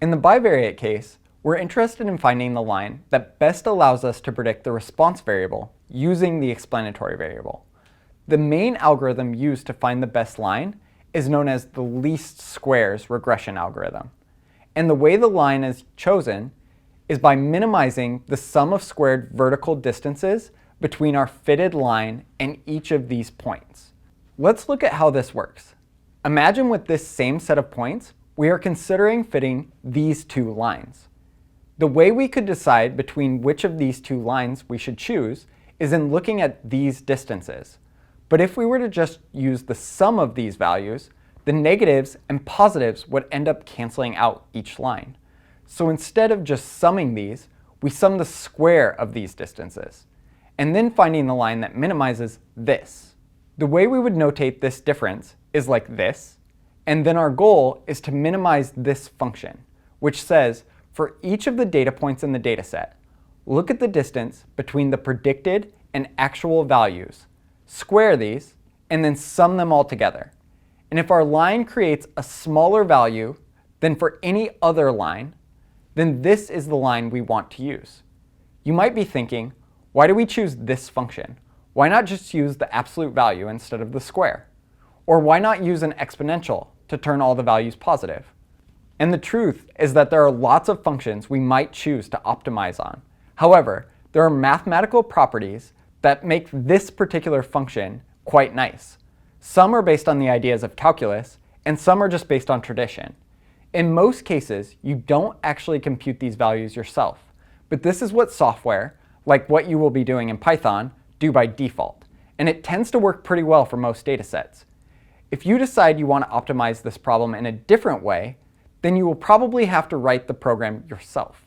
In the bivariate case, we're interested in finding the line that best allows us to predict the response variable using the explanatory variable. The main algorithm used to find the best line is known as the least squares regression algorithm. And the way the line is chosen is by minimizing the sum of squared vertical distances between our fitted line and each of these points. Let's look at how this works. Imagine with this same set of points, we are considering fitting these two lines. The way we could decide between which of these two lines we should choose is in looking at these distances. But if we were to just use the sum of these values, the negatives and positives would end up canceling out each line. So instead of just summing these, we sum the square of these distances, and then finding the line that minimizes this. The way we would notate this difference is like this, and then our goal is to minimize this function, which says for each of the data points in the dataset, look at the distance between the predicted and actual values, square these, and then sum them all together. And if our line creates a smaller value than for any other line, then this is the line we want to use. You might be thinking, why do we choose this function? Why not just use the absolute value instead of the square? Or why not use an exponential to turn all the values positive? And the truth is that there are lots of functions we might choose to optimize on. However, there are mathematical properties that make this particular function quite nice. Some are based on the ideas of calculus, and some are just based on tradition. In most cases, you don't actually compute these values yourself, but this is what software, like what you will be doing in Python, do by default, and it tends to work pretty well for most datasets. If you decide you want to optimize this problem in a different way, then you will probably have to write the program yourself.